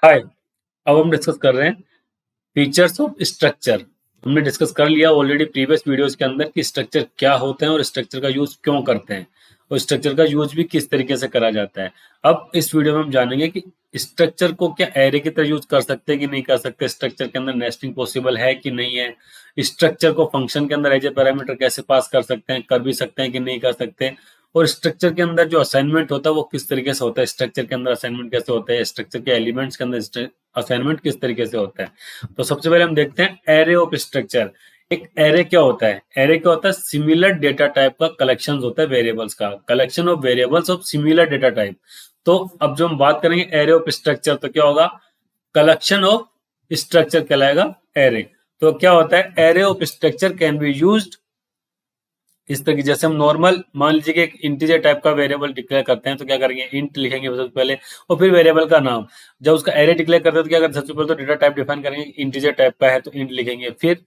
हाय। अब हम डिस्कस कर रहे हैं फीचर्स ऑफ स्ट्रक्चर। हमने डिस्कस कर लिया ऑलरेडी प्रीवियस वीडियोस के अंदर कि स्ट्रक्चर क्या होते हैं और स्ट्रक्चर का यूज क्यों करते हैं और स्ट्रक्चर का यूज भी किस तरीके से करा जाता है। अब इस वीडियो में हम जानेंगे कि स्ट्रक्चर को क्या एरे की तरह यूज कर सकते हैं कि नहीं कर सकते, स्ट्रक्चर के अंदर नेस्टिंग पॉसिबल है कि नहीं है, स्ट्रक्चर को फंक्शन के अंदर एज ए पैरामीटर कैसे पास कर सकते हैं, कर भी सकते हैं कि नहीं कर सकते, और स्ट्रक्चर के अंदर जो असाइनमेंट होता है वो किस तरीके से होता है, स्ट्रक्चर के अंदर असाइनमेंट कैसे होता है, स्ट्रक्चर के एलिमेंट्स के अंदर असाइनमेंट किस तरीके से होता है। तो सबसे पहले हम देखते हैं एरे ऑफ स्ट्रक्चर। एक एरे क्या होता है? एरे क्या होता है? सिमिलर डेटा टाइप का कलेक्शन होता है, वेरिएबल्स का collection of variables of similar data type. तो अब जो हम बात करेंगे एरे ऑफ स्ट्रक्चर, तो क्या होगा? कलेक्शन ऑफ स्ट्रक्चर कहलाएगा एरे। तो क्या होता है? Array of structure can be used इस तरह की, जैसे हम नॉर्मल मान लीजिए कि एक इंटीजर टाइप का वेरिएबल डिक्लेयर करते हैं तो क्या करेंगे? इंट लिखेंगे सबसे पहले और फिर वेरिएबल का नाम। जब उसका एरे डिक्लेयर करते हैं तो क्या करते हैं? सबसे पहले तो डेटा टाइप डिफाइन करेंगे, इंटीजर टाइप का है तो इंट लिखेंगे, फिर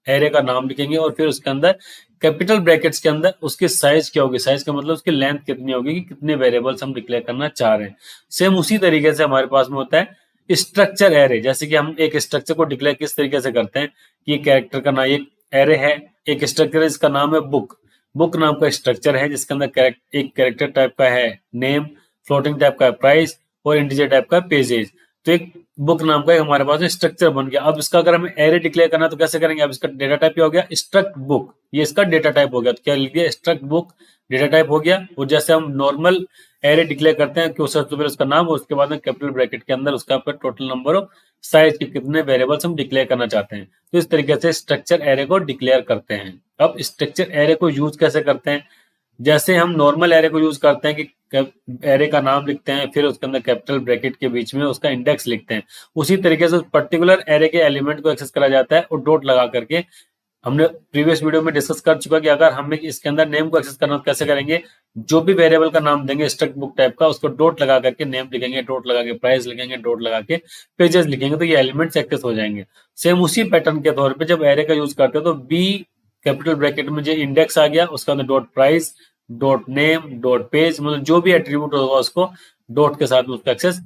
एरे का नाम लिखेंगे और फिर उसके अंदर कैपिटल ब्रैकेट्स के अंदर उसकी साइज क्या होगी, साइज का मतलब उसकी लेंथ कितनी होगी कि कितने वेरिएबल्स हम डिक्लेयर करना चाह रहे हैं। सेम उसी तरीके से हमारे पास में होता है स्ट्रक्चर एरे। जैसे कि हम एक स्ट्रक्चर को डिक्लेयर किस तरीके से करते हैं कि ये कैरेक्टर का नाम, एक एरे है, एक स्ट्रक्चर है इसका नाम है बुक। बुक नाम का स्ट्रक्चर है जिसके अंदर एक कैरेक्टर टाइप का है नेम, फ्लोटिंग टाइप का है प्राइस और इंटीजर टाइप का पेजेज। तो एक बुक नाम का हमारे पास स्ट्रक्चर बन गया। अब इसका अगर हमें एरे डिक्लेयर करना तो कैसे करेंगे? अब इसका डेटा टाइप हो गया स्ट्रक्ट बुक, ये इसका डेटा टाइप हो गया। तो क्या लिख दिया? स्ट्रक्ट बुक डेटा टाइप हो गया। और जैसे हम नॉर्मल एरे डिक्लेयर करते हैं कि सबसे पहले उसका नाम और उसके बाद में कैपिटल ब्रैकेट के अंदर उसका टोटल नंबर ऑफ साइज के कितने वेरिएबल्स हम डिक्लेयर करना चाहते हैं। तो इस तरीके से स्ट्रक्चर एरे को डिक्लेयर करते हैं। अब स्ट्रक्चर एरे को यूज कैसे करते हैं? जैसे हम नॉर्मल एरे को यूज करते हैं कि एरे का नाम लिखते हैं, फिर उसके अंदर कैपिटल ब्रैकेट के बीच में उसका इंडेक्स लिखते हैं, उसी तरीके से उस पर्टिकुलर एरे के एलिमेंट को एक्सेस करा जाता है और डॉट लगा करके। हमने प्रीवियस वीडियो में डिस्कस कर चुका कि अगर हमें इसके अंदर नेम को एक्सेस करना तो कैसे करेंगे? जो भी वेरिएबल का नाम देंगे स्ट्रक्ट बुक टाइप का, उसको डॉट लगा करके नेम लिखेंगे, डॉट लगा के प्राइस लिखेंगे, डॉट लगा के पेजेस लिखेंगे, तो ये एलिमेंट्स एक्सेस हो जाएंगे। सेम उसी पैटर्न के तौर पे जब एरे का यूज करते हैं तो बी कैपिटल ब्रैकेट में जो इंडेक्स आ गया उसका अंदर dot price, dot name, dot page, मतलब जो भी एट्रीब्यूट होगा उसको डॉट के साथ में उसका एक्सेस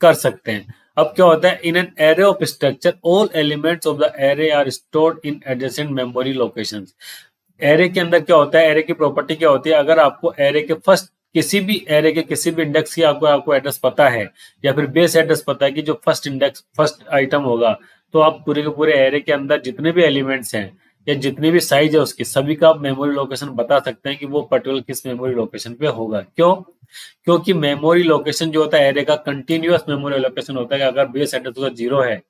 कर सकते हैं। अब क्या होता है? In an array of structure all elements of the array are stored in adjacent memory locations. Array के अंदर क्या होता है? एरे की प्रॉपर्टी क्या होती है? अगर आपको एरे के फर्स्ट किसी भी एरे के किसी भी इंडेक्स की आपको एड्रेस पता है या फिर बेस एड्रेस पता है कि जो फर्स्ट इंडेक्स फर्स्ट आइटम होगा, तो आप पूरे के पूरे एरे के अंदर जितने भी एलिमेंट्स हैं या जितनी भी साइज है उसकी सभी का आप मेमोरी लोकेशन बता सकते हैं कि वो पर्टिकुलर किस मेमोरी लोकेशन पे होगा। क्यों? क्योंकि मेमोरी लोकेशन जो होता है एरे का कंटिन्यूअस मेमोरी लोकेशन होता है कि अगर बेस एड्रेस उसका 0 है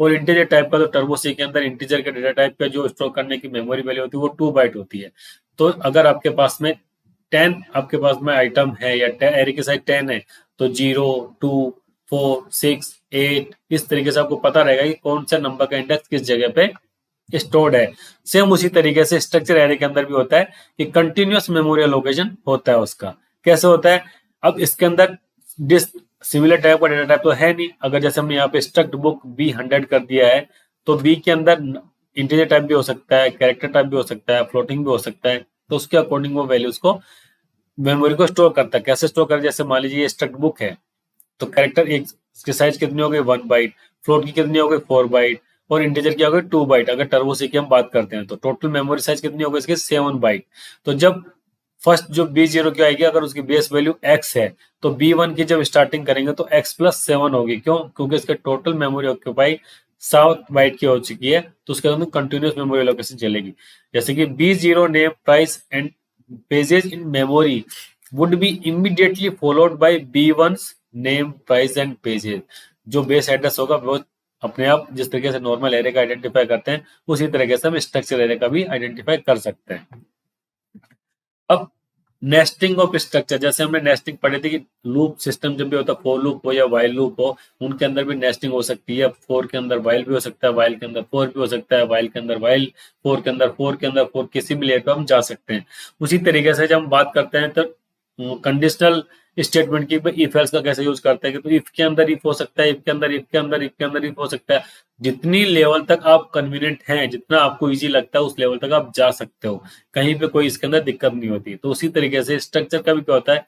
और इंटीजर टाइप का, तो टर्बो सी के अंदर इंटीजर के डेटा टाइप का जो स्टोर करने की मेमोरी वैल्यू होती है वो 2 बाइट होती है। तो अगर आपके पास में 10 आपके पास में आइटम है या एरे की साइज 10 है तो 0, 2, 4, 6, 8 इस तरीके से आपको पता रहेगा कि कौन सा नंबर का इंडेक्स किस जगह पे स्टोर्ड है। सेम उसी तरीके से स्ट्रक्चर एरे के अंदर भी होता है कि कंटिन्यूअस मेमोरी लोकेशन होता है उसका। कैसे होता है? अब इसके अंदर डिस्क सिमिलर टाइप का डेटा टाइप तो है नहीं। अगर जैसे हमने यहाँ पे स्ट्रक्ट बुक B100 कर दिया है तो बी के अंदर इंटीजर टाइप भी हो सकता है, कैरेक्टर टाइप भी हो सकता है, फ्लोटिंग भी हो सकता है, तो उसके अकॉर्डिंग वो वैल्यूज को मेमोरी को स्टोर करता है। कैसे स्टोर कर? जैसे मान लीजिए ये स्ट्रक्ट बुक है तो कैरेक्टर एक इसकी साइज कितनी हो गई? 1 बाइट, फ्लोट की कितनी हो गई? 4 बाइट और इंटीजर की हो गई 2 बाइट। अगर टर्बो सी की हम बात करते हैं तो टोटल मेमोरी साइज कितनी हो गई इसकी? 7 बाइट। तो जब फर्स्ट जो B0 की आएगी अगर उसकी बेस वैल्यू x है तो B1 की जब स्टार्टिंग करेंगे तो x+7 होगी। क्यों? क्योंकि इसका टोटल मेमोरी ऑक्यूपाई 7 बाइट की हो चुकी है, तो उसके अंदर कंटिन्यूस मेमोरी लोकेशन चलेगी। जैसे कि B0 name price and pages in memory would be immediately followed by B1's name price and pages. जो बेस एड्रेस होगा वो अपने आप जिस तरीके से नॉर्मल एरे का आइडेंटिफाई करते हैं उसी तरीके से हम स्ट्रक्चर एरे का भी आइडेंटिफाई कर सकते हैं। अब नेस्टिंग ऑफ स्ट्रक्चर, जैसे हमने नेस्टिंग पढ़ी थी कि लूप सिस्टम जब भी होता है, फॉर लूप हो या वाइल लूप हो, उनके अंदर भी नेस्टिंग हो सकती है। फोर के अंदर वाइल भी हो सकता है, वाइल के अंदर फोर भी हो सकता है, वाइल के अंदर वाइल, फोर के अंदर फोर, के अंदर फोर, किसी भी लेयर पे हम जा सकते हैं। उसी तरीके से जब हम बात करते हैं तो कंडीशनल स्टेटमेंट की इफ एल्स का कैसे यूज करते हैं कि तो इफ के अंदर इफ हो सकता है, इफ के अंदर इफ के अंदर इफ के अंदर इफ हो सकता है। जितनी लेवल तक आप कन्वीनियंट हैं, जितना आपको इजी लगता है उस लेवल तक आप जा सकते हो, कहीं पे कोई इसके अंदर दिक्कत नहीं होती। तो उसी तरीके से स्ट्रक्चर का भी क्या होता है?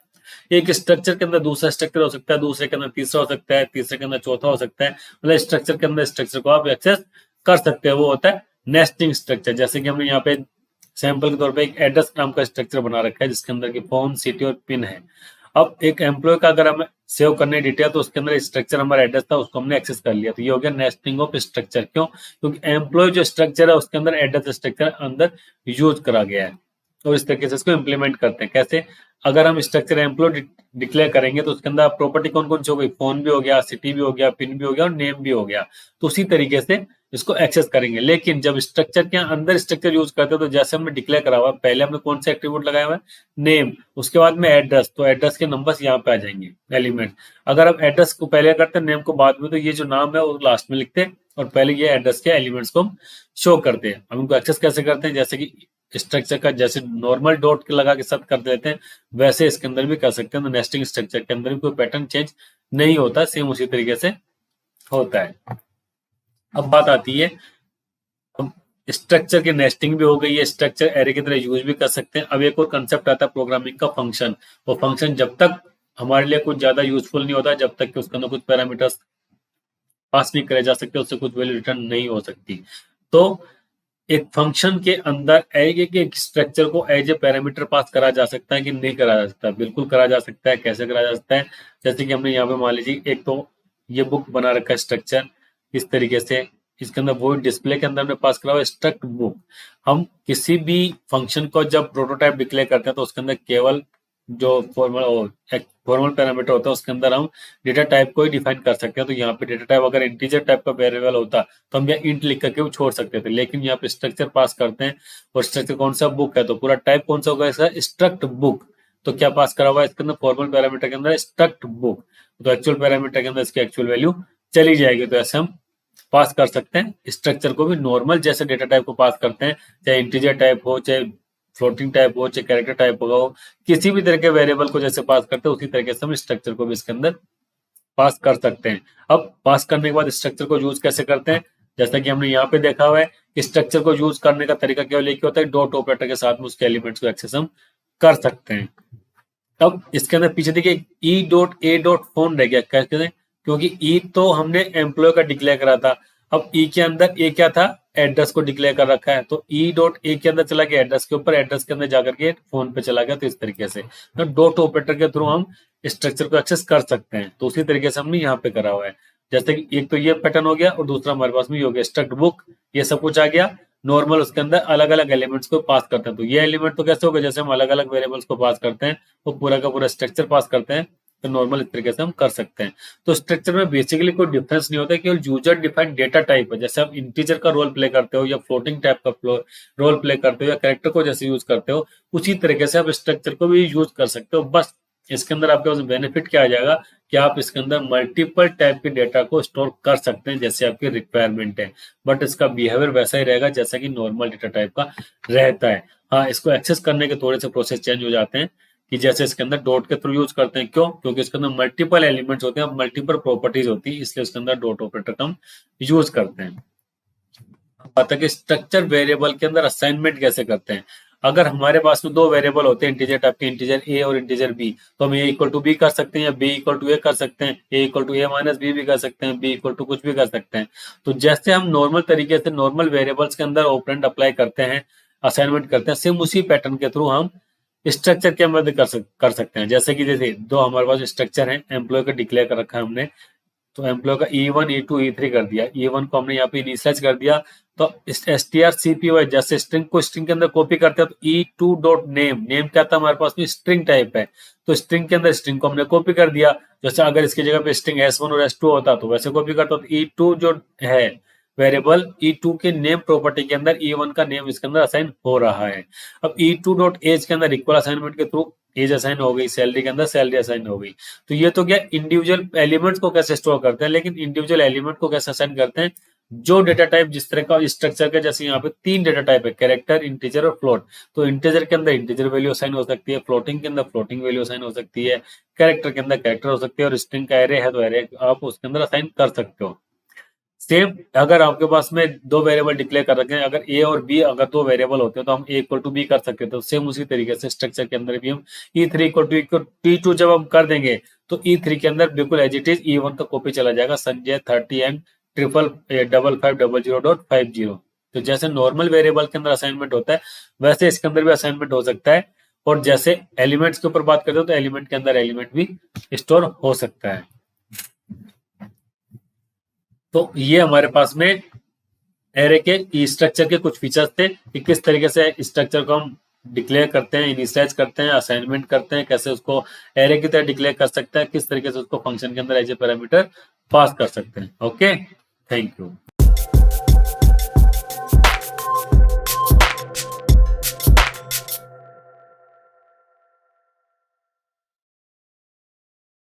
एक स्ट्रक्चर के अंदर दूसरा स्ट्रक्चर हो सकता है, दूसरे के अंदर तीसरा हो सकता है, तीसरे के अंदर चौथा हो सकता है, मतलब स्ट्रक्चर के अंदर स्ट्रक्चर को आप एक्सेस कर सकते हैं। वो होता है नेस्टिंग स्ट्रक्चर। जैसे कि हमने यहाँ पे सैंपल के तौर पे एक एड्रेस नाम का स्ट्रक्चर बना रखा है जिसके अंदर की फोन, सिटी और पिन है। अब एक एम्प्लॉय का अगर हमें सेव करने डिटेल तो उसके अंदर स्ट्रक्चर हमारा एड्रेस था, उसको हमने एक्सेस कर लिया, तो ये हो गया नेस्टिंग ऑफ स्ट्रक्चर। क्यों? क्योंकि एम्प्लॉय जो स्ट्रक्चर है उसके अंदर एड्रेस स्ट्रक्चर अंदर यूज करा गया है और इस तरीके से इसको इम्प्लीमेंट करते हैं। कैसे? अगर हम स्ट्रक्चर एम्प्लॉय डिक्लेयर करेंगे तो उसके अंदर प्रॉपर्टी कौन कौन सी हो गई? फोन भी हो गया, सिटी भी हो गया, पिन भी हो गया और नेम भी हो गया। तो उसी तरीके से इसको एक्सेस करेंगे। लेकिन जब स्ट्रक्चर के अंदर स्ट्रक्चर यूज करते हैं तो जैसे हमने डिक्लेयर करा हुआ, पहले हमने कौन सा एट्रीब्यूट लगाया हुआ है? नेम, उसके बाद में एड्रेस, तो एड्रेस के नंबर्स यहाँ पे आ जाएंगे एलिमेंट। अगर आप एड्रेस को पहले करते हैं, नेम को बाद में, तो ये जो नाम है वो लास्ट में लिखते हैं और पहले ये एड्रेस के एलिमेंट्स को हम शो करते हैं। हम उनको एक्सेस कैसे करते हैं? जैसे कि स्ट्रक्चर का जैसे नॉर्मल डॉट लगा के सब कर देते हैं वैसे इसके अंदर भी कर सकते हैं। तो नेस्टिंग स्ट्रक्चर के अंदर भी कोई पैटर्न चेंज नहीं होता, सेम उसी तरीके से होता है। अब बात आती है, अब स्ट्रक्चर की नेस्टिंग भी हो गई है, स्ट्रक्चर एरे की तरह यूज भी कर सकते हैं। अब एक और कंसेप्ट आता है प्रोग्रामिंग का, फंक्शन। वो फंक्शन जब तक हमारे लिए कुछ ज्यादा यूजफुल नहीं होता जब तक कि उसके अंदर कुछ पैरामीटर्स पास नहीं करे जा सकते, उससे कुछ वैल्यू रिटर्न नहीं हो सकती। तो एक फंक्शन के अंदर एक स्ट्रक्चर को एज ए पैरामीटर पास करा जा सकता है कि नहीं करा जा सकता? बिल्कुल करा जा सकता है। कैसे करा जा सकता है? जैसे कि हमने यहाँ पे मान लीजिए एक तो ये बुक बना रखा है स्ट्रक्चर इस तरीके से, इसके अंदर वो डिस्प्ले के अंदर हमने पास करा हुआ स्ट्रक्ट बुक। हम किसी भी फंक्शन को जब प्रोटोटाइप डिक्लेयर करते हैं तो उसके अंदर केवल जो फॉर्मल पैरामीटर होता है उसके अंदर हम डेटा टाइप को ही डिफाइन कर सकते हैं। तो यहाँ पे डेटा टाइप अगर इंटीजर टाइप का वेरिएबल होता तो हम यहाँ इंट लिख करके वो छोड़ सकते थे, लेकिन यहाँ पे स्ट्रक्चर पास करते हैं और स्ट्रक्चर कौन सा? बुक है, तो पूरा टाइप कौन सा होगा इसका? Struct book. तो क्या पास करा हुआ है इसके अंदर? फॉर्मल पैरामीटर के अंदर स्ट्रक्ट बुक। तो एक्चुअल पैरामीटर के अंदर इसकी एक्चुअल वैल्यू चली जाएगी। तो ऐसे हम पास कर सकते हैं स्ट्रक्चर को भी नॉर्मल जैसे डेटा टाइप को पास करते हैं, चाहे इंटीजर टाइप हो, चाहे फ्लोटिंग टाइप हो, चाहे कैरेक्टर टाइप होगा हो, किसी भी तरह के वेरिएबल को जैसे पास करते हैं उसी तरीके से हम स्ट्रक्चर को भी इसके अंदर पास कर सकते हैं। अब पास करने के बाद स्ट्रक्चर को यूज कैसे करते हैं? जैसा कि हमने यहाँ पे देखा हुआ है कि स्ट्रक्चर को यूज करने का तरीका केवल एक ही होता है, डॉट ऑपरेटर के साथ में उसके एलिमेंट्स को एक्सेस हम कर सकते हैं। अब इसके अंदर पीछे देखिए E dot A dot phone रह गया, कैसे? क्योंकि ई तो हमने एम्प्लॉय का डिक्लेयर करा था। अब ई के अंदर ए क्या था? एड्रेस को डिक्लेयर कर रखा है, तो ई डॉट ए के अंदर चला गया एड्रेस के ऊपर, एड्रेस के अंदर जाकर के फोन पे चला गया। तो इस तरीके से तो डॉट ऑपरेटर के थ्रू हम स्ट्रक्चर को एक्सेस कर सकते हैं। तो उसी तरीके से हमने यहाँ पे करा हुआ है। जैसे कि एक तो ये पैटर्न हो गया और दूसरा हमारे पास में ये हो गया स्ट्रक्ट बुक, ये सब कुछ आ गया नॉर्मल। उसके अंदर अलग अलग एलिमेंट्स को पास करते हैं। तो ये एलिमेंट तो कैसे होगा? जैसे हम अलग अलग वेरिएबल्स को पास करते हैं वो पूरा का पूरा स्ट्रक्चर पास करते हैं, तो नॉर्मल इस तरीके से हम कर सकते हैं। तो स्ट्रक्चर में बेसिकली कोई डिफरेंस नहीं होता, केवल यूजर डिफाइंड डेटा टाइप है। जैसे आप इंटीजर का रोल प्ले करते हो या फ्लोटिंग टाइप का रोल प्ले करते हो या कैरेक्टर को जैसे यूज करते हो, उसी तरीके से आप स्ट्रक्चर को भी यूज कर सकते हो। बस इसके अंदर आपके पास बेनिफिट क्या आ जाएगा कि आप इसके अंदर मल्टीपल टाइप के डेटा को स्टोर कर सकते हैं जैसे आपकी रिक्वायरमेंट है, बट इसका बिहेवियर वैसा ही रहेगा जैसा कि नॉर्मल डेटा टाइप का रहता है। हाँ, इसको एक्सेस करने के थोड़े से प्रोसेस चेंज हो जाते हैं कि जैसे इसके अंदर डॉट के थ्रू यूज करते हैं। क्यों? क्योंकि इसके अंदर मल्टीपल एलिमेंट्स होते हैं, मल्टीपल प्रॉपर्टीज होती है, इसलिए उसके अंदर डॉट ऑपरेटर का हम यूज करते हैं। बात है कि स्ट्रक्चर वेरिएबल के अंदर असाइनमेंट कैसे करते हैं। अगर हमारे पास में दो वेरिएबल होते हैं इंटीजर टाइप के, इंटीजर ए और इंटीजर बी, तो हम ए इक्वल टू बी कर सकते हैं या बी इक्वल टू ए कर सकते हैं, A equal to A minus B भी कर सकते हैं, बी इक्वल टू कुछ भी कर सकते हैं। तो जैसे हम नॉर्मल तरीके से नॉर्मल वेरिएबल्स के अंदर ऑपरेंड अप्लाई करते हैं, असाइनमेंट करते हैं, सेम उसी पैटर्न के थ्रू हम स्ट्रक्चर के अंदर कर सकते हैं। जैसे कि जैसे दो हमारे पास स्ट्रक्चर है, एम्प्लॉय का डिक्लेयर कर रखा है हमने, तो एम्प्लॉय का E1 E2 E3 कर दिया। E1 को हमने यहाँ पे इनिशियलाइज कर दिया, तो strcpy जैसे स्ट्रिंग को स्ट्रिंग के अंदर कॉपी करते हैं, तो E2 डॉट नेम, नेम क्या था हमारे पास में? स्ट्रिंग टाइप है, तो स्ट्रिंग के अंदर स्ट्रिंग को हमने कॉपी कर दिया। जैसे अगर इसकी जगह पे स्ट्रिंग S1 और S2 होता तो वैसे कॉपी करता, तो E2 जो है वेरिएबल E2 के नेम प्रॉपर्टी के अंदर E1 का नेम इसके अंदर असाइन हो रहा है। अब E2 डॉट एज के अंदर इक्वल असाइनमेंट के थ्रू एज असाइन हो गई, सैलरी के अंदर सैलरी असाइन हो गई। तो ये तो क्या इंडिविजुअल एलिमेंट्स को कैसे स्टोर करते हैं, लेकिन इंडिविजुअल एलिमेंट को कैसे असाइन करते हैं? जो डेटा टाइप जिस तरह का स्ट्रक्चर का, जैसे यहाँ पे तीन डेटा टाइप है, कैरेक्टर, इंटीजर और फ्लोट। तो इंटीजर के अंदर इंटीजर वैल्यू असाइन हो सकती है, फ्लोटिंग के अंदर फ्लोटिंग वैल्यू असाइन हो सकती है, कैरेक्टर के अंदर कैरेक्टर हो सकती है, और स्ट्रिंग का एरे है तो एरे आप उसके अंदर असाइन कर सकते हो। सेम अगर आपके पास में दो वेरिएबल डिक्लेयर कर रखे हैं, अगर ए और बी अगर दो वेरिएबल होते हैं तो हम ए इक्वल टू बी कर सकते हैं। तो सेम उसी तरीके से स्ट्रक्चर के अंदर भी हम E3 इक्वल टू T2 जब हम कर देंगे तो E3 के अंदर बिल्कुल एज इट इज E1 का कॉपी चला जाएगा, संजय 30M 5550.50। तो जैसे नॉर्मल वेरिएबल के अंदर असाइनमेंट होता है वैसे इसके अंदर भी असाइनमेंट हो सकता है। और जैसे एलिमेंट्स के ऊपर बात करते हो तो एलिमेंट के अंदर एलिमेंट भी स्टोर हो सकता है। तो ये हमारे पास में एरे के स्ट्रक्चर के कुछ फीचर्स थे कि किस तरीके से स्ट्रक्चर को हम डिक्लेयर करते हैं, इनिशियलाइज करते हैं, असाइनमेंट करते हैं, कैसे उसको एरे की तरह डिक्लेयर कर सकते हैं, किस तरीके से उसको फंक्शन के अंदर एज ए पैरामीटर पास कर सकते हैं। Okay, thank you.